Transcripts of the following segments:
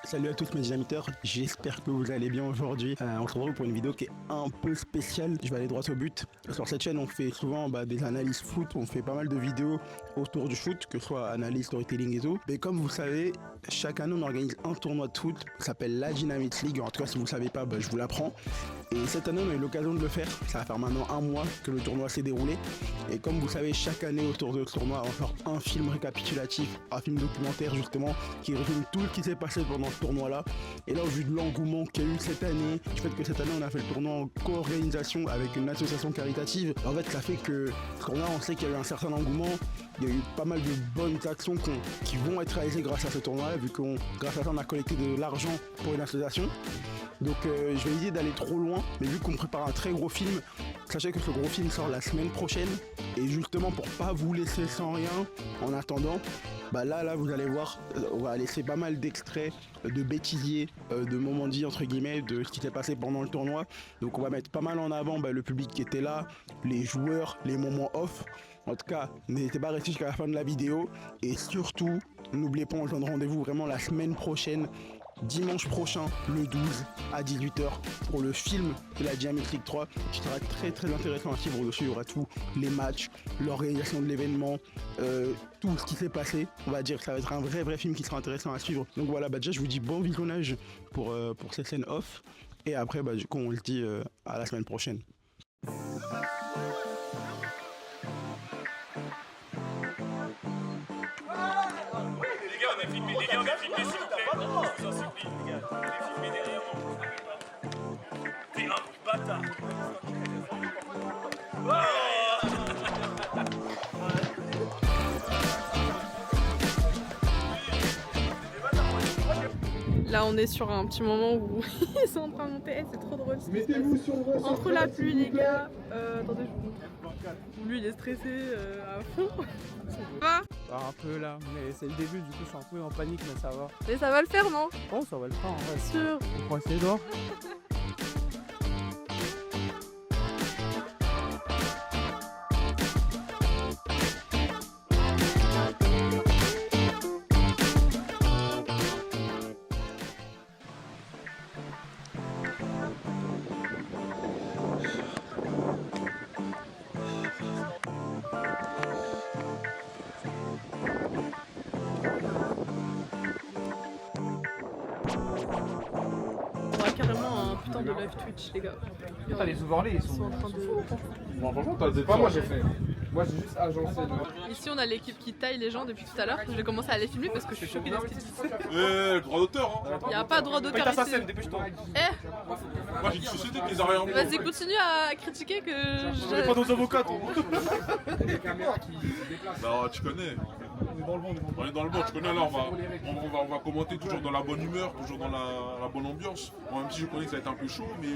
Salut à tous mes dynamiteurs, j'espère que vous allez bien aujourd'hui. On se retrouve pour une vidéo qui est un peu spéciale, je vais aller droit au but. Sur cette chaîne on fait souvent des analyses foot, on fait pas mal de vidéos autour du foot, que ce soit analyse, storytelling et tout. Mais comme vous savez, chaque année on organise un tournoi de foot qui s'appelle la Dynamite League. En tout cas si vous ne savez pas, je vous l'apprends. Et cette année on a eu l'occasion de le faire, ça va faire maintenant un mois que le tournoi s'est déroulé. Et comme vous savez, chaque année autour de ce tournoi on va faire un film récapitulatif, un film documentaire justement, qui résume tout ce qui s'est passé pendant ce tournoi là. Et là au vu de l'engouement qu'il y a eu cette année, du fait que cette année on a fait le tournoi en co-organisation avec une association caritative, en fait ça fait que ce tournoi on sait qu'il y a eu un certain engouement, il y a eu pas mal de bonnes actions qui vont être réalisées grâce à ce tournoi là, vu qu'on grâce à ça on a collecté de l'argent pour une association. Donc je vais éviter d'aller trop loin, mais vu qu'on prépare un très gros film, sachez que ce gros film sort la semaine prochaine. Et justement pour pas vous laisser sans rien en attendant, là vous allez voir, on va laisser pas mal d'extraits de bêtisiers, de moments dits entre guillemets, de ce qui s'est passé pendant le tournoi. Donc on va mettre pas mal en avant le public qui était là, les joueurs, les moments off. En tout cas, n'hésitez pas à rester jusqu'à la fin de la vidéo. Et surtout, n'oubliez pas, on se donne rendez-vous vraiment la semaine prochaine, dimanche prochain, le 12 à 18 h pour le film de la Dynamite League 3 qui sera très très intéressant à suivre. Dessus il y aura tous les matchs, l'organisation de l'événement, tout ce qui s'est passé. On va dire que ça va être un vrai film qui sera intéressant à suivre. Donc voilà, déjà je vous dis bon visionnage pour ces scènes off. Et après du coup on se dit à la semaine prochaine. On est filmé, les gars, on est filmé, s'il vous plaît. Je vous en supplie, les gars. On est filmé derrière moi. T'es un bâtard. Là on est sur un petit moment où ils sont en train de monter, c'est trop drôle ce qui se passe. Entre la pluie les gars, attendez je vous montre. Lui il est stressé à fond. Ça va? Un peu là, mais c'est le début, du coup je suis un peu en panique, mais ça va. Mais ça va le faire non? Oh ça va le faire en vrai. Sûr. On croise les doigts. On a carrément un putain de live Twitch les gars. Ah, les overlays ils sont en train de... Bon, franchement, t'as pas, moi j'ai fait. Moi j'ai juste agencé. Ici on a l'équipe qui taille les gens depuis tout à l'heure. Je vais commencer à les filmer parce que je suis choquée de ce qu'ils disent. Droit d'auteur, hein. Il n'y a pas de droit d'auteur ici. scène, dépêche-toi. Moi j'ai une société qui les arrière. Vas-y continue à critiquer que On est pas nos avocats, toi. Les caméras qui se déplacent. Non, tu connais. On est dans le bon, tu connais là, on va commenter toujours dans la bonne humeur, toujours dans la bonne ambiance. Bon, même si je connais que ça va être un peu chaud, mais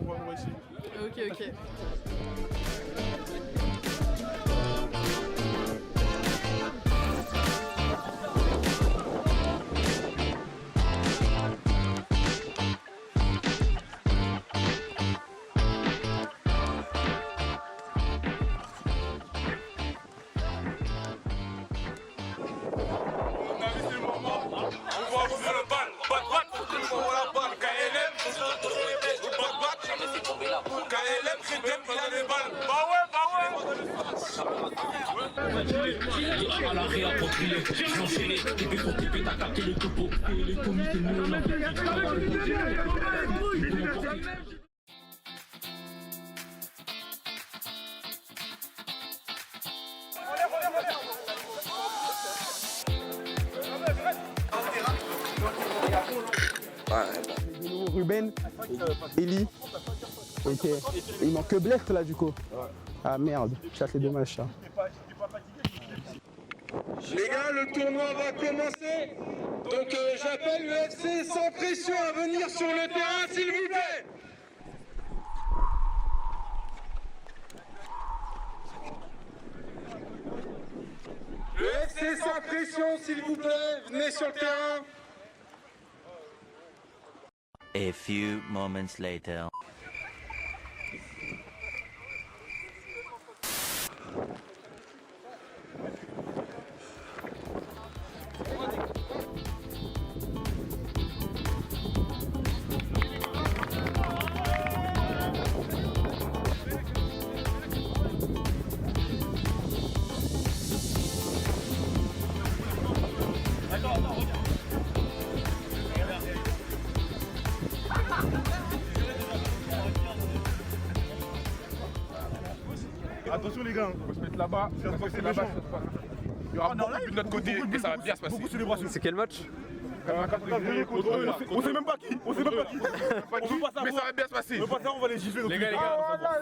on va essayer. Ok. À la réappropriée, j'enchaînais, TP pour TP, t'as capté le topo. Et les comités, nous on a Ruben, Eli, ok. Il manque que Blest là du coup. Ah merde, ça c'est dommage ça. Les gars, le tournoi va commencer. Donc j'appelle le FC sans pression à venir sur le terrain, s'il vous plaît. Le FC sans pression, s'il vous plaît, venez sur le terrain. A few moments later. les gars. On va se mettre là-bas. C'est là-bas. Il y aura beaucoup de notre côté et ça va bien se passer. C'est quel match? On sait même pas qui. On sait même pas qui. Mais ça va bien se passer. On va les gifler. Les gars,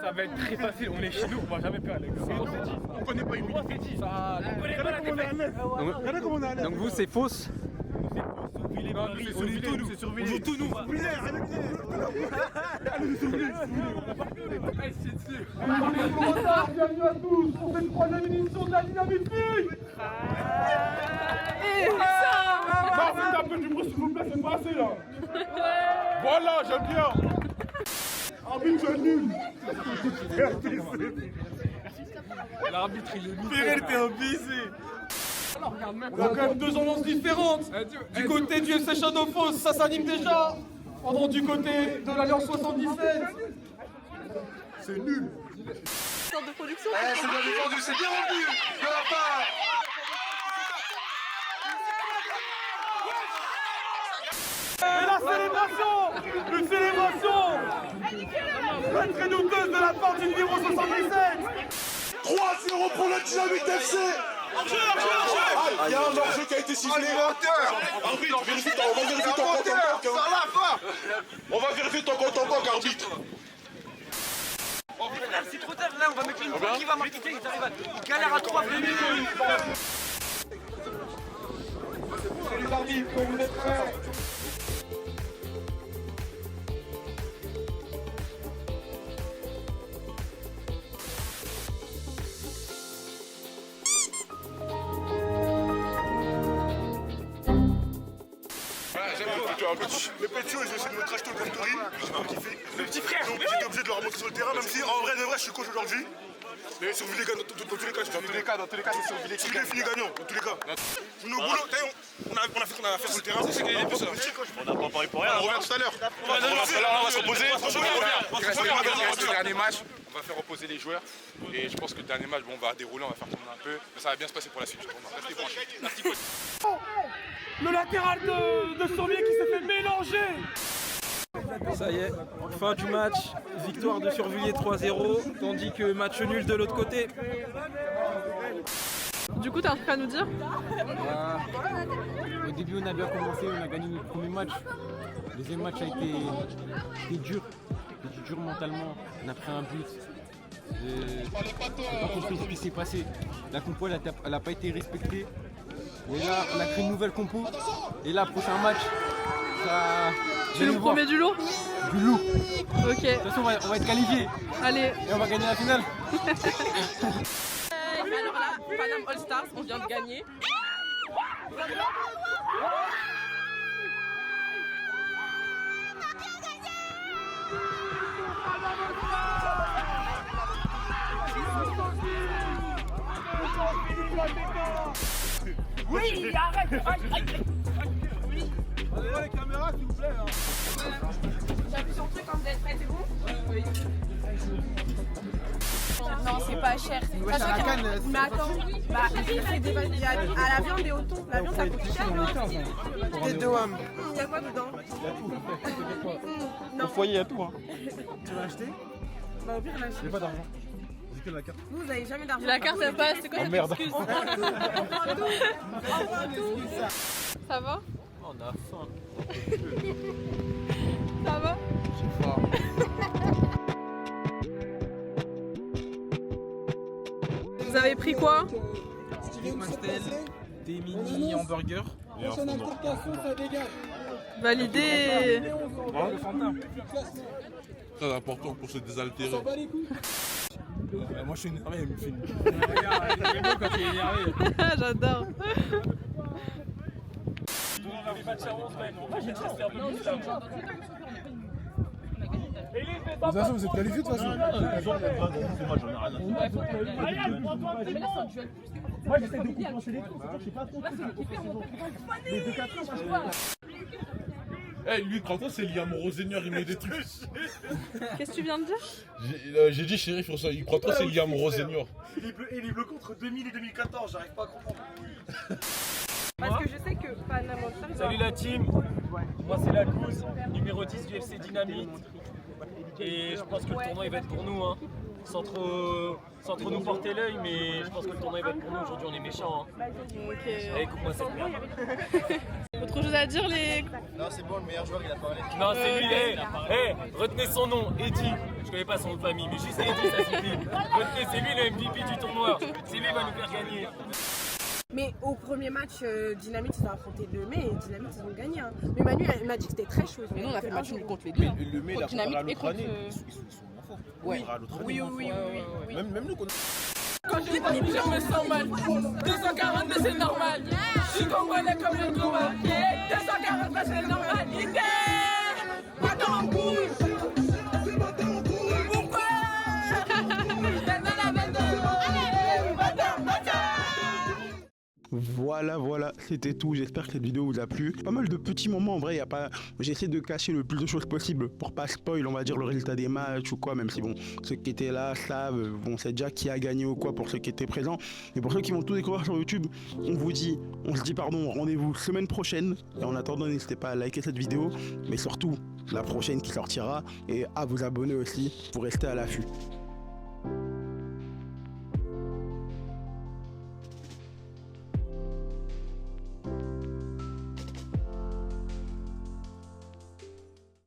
ça va être très facile. On est chez nous, on va jamais perdre, les gars. On connaît pas une minute. Regardez comment on est à l'aise. Donc vous, c'est fausse? On joue tout nous. Bienvenue à tous pour cette troisième édition de la Dynamite League. Non, faites un peu du bruit s'il vous plaît, c'est pas assez là. Voilà, j'aime bien. Arbitre nul. L'arbitre, il est mis. Pierre, t'es un baiser. On a quand même deux ambiances différentes. Du côté du FC Châteaufosse, ça s'anime déjà. Pendant du côté de l'Alliance 77. C'est nul. Sorte de production. C'est bien défendu, c'est bien rendu de la part. Et la célébration, une célébration très très douteuse de la part du numéro 77. 3-0 pour le Dynamite FC. Il y a un hors-jeu qui a été sifflé. Arbitre, vérifie on va vérifier ton compte en banque. On va vérifier ton compte en banque, arbitre. C'est trop tard là, on va mettre une fois qui va marquer, il arrive à galère à 3 minutes. Les arbitres, quand vous êtes prêts. Les petits, ils ont essayé de me trash talk comme Tori, j'ai pas kiffé. Le petit frère, donc j'étais obligé de leur remonter sur le terrain, même si en vrai de vrai je suis coach aujourd'hui. Mais sur Villéga, dans tous les cas, c'est sur Villéga. Qui finit gagnant, dans tous les cas. Nos boulots, on a fait ce qu'on a à faire sur le terrain. On n'a pas parlé pour rien. On revient tout à l'heure. On va se reposer. Il reste le dernier match. On va faire reposer les joueurs. Et je pense que le dernier match, bon, on va dérouler, on va faire tourner un peu. Mais ça va bien se passer pour la suite. Restez branchés. Le latéral de Sommier qui s'est fait mélanger. Ça y est, fin du match, victoire de Survilliers 3-0, tandis que match nul de l'autre côté. Du coup, t'as un truc à nous dire? Au début, on a bien commencé, on a gagné notre premier match. Le deuxième match a été dur, dur mentalement. On a pris un but. J'ai pas compris ce qui s'est passé. La compo, elle n'a pas été respectée. Et là, on a créé une nouvelle compo. Et là, prochain match, ça... Tu nous promets du lourd? Du lourd. Ok. De toute façon, on va être qualifiés. Allez. Et on va gagner la finale. Alors là, Paname All Stars, on vient de gagner. Oui, arrête. Allez, les caméras, s'il vous plaît. J'appuie sur le truc quand vous êtes prêts, c'est bon? Oui. Non, c'est pas cher. Mais attends, à la viande et au thon. La viande, ça coûte cher. Des deux hommes. Il y a quoi dedans? Au foyer, il y a tout. Hein. Tu vas acheter? Bah, au pire, on achète. J'ai pas d'argent. J'ai que la carte. Vous n'avez jamais d'argent. La carte, elle passe. C'est quoi cette excuse? On prend tout. On prend tout. Ça va? On a faim. Ça va? J'ai faim. Vous avez pris quoi? Steak Mastel, des mini hamburgers et un fondant. Validé. Le Fanta. Très important pour se désaltérer. Moi je suis énervé, il me fait une... Il est beau quand il est énervé. J'adore. De toute façon, vous êtes qualifiés de toute façon. Moi j'essaie de compenser les trucs, je sais pas trop. Eh, lui, quand c'est Liam Rosenior, il met des trucs. Qu'est-ce que tu viens de dire? J'ai dit Shérif sur ça, il croit trop c'est Liam Rosenior. Il est bloqué entre 2000 et 2014, j'arrive pas à comprendre. Parce que je sais que Paname All Stars. Salut la team, moi c'est la Gouze, numéro 10 du FC Dynamite. Et je pense que le tournoi il va être pour nous. Hein. sans trop nous porter l'œil, mais je pense que le tournoi va être pour nous. Aujourd'hui, on est méchants. Hein. Ok. Allez, coupe-moi cette merde. Autre chose à dire, les. Non, c'est bon, le meilleur joueur, il a parlé. Non, c'est lui, retenez son nom, Eddy. Je connais pas son nom de famille, mais juste Eddy, ça suffit. Retenez, c'est lui le MVP du tournoi. C'est lui qui va nous faire gagner. Mais au premier match, Dynamite, ils ont affronté le Mai et Dynamite, ils ont gagné. Hein. Mais Manu, il m'a dit que c'était très chaud. Mais nous, on a fait le match nul contre les deux. Mais le Mai, Contre la Dynamite et l'autre contre. année, ils sont moins forts. Ouais. Oui. Même nous, Quand je dis je me sens mal. 242, c'est normal. Je suis congolais comme le Goma. 243, c'est normal. Voilà, c'était tout. J'espère que cette vidéo vous a plu. Pas mal de petits moments en vrai. Y a pas. J'essaie de cacher le plus de choses possible pour pas spoil, on va dire, le résultat des matchs ou quoi. Même si bon, ceux qui étaient là savent, bon, c'est déjà qui a gagné ou quoi pour ceux qui étaient présents. Et pour ceux qui vont tout découvrir sur YouTube, on se dit rendez-vous semaine prochaine. Et en attendant, n'hésitez pas à liker cette vidéo, mais surtout la prochaine qui sortira et à vous abonner aussi pour rester à l'affût.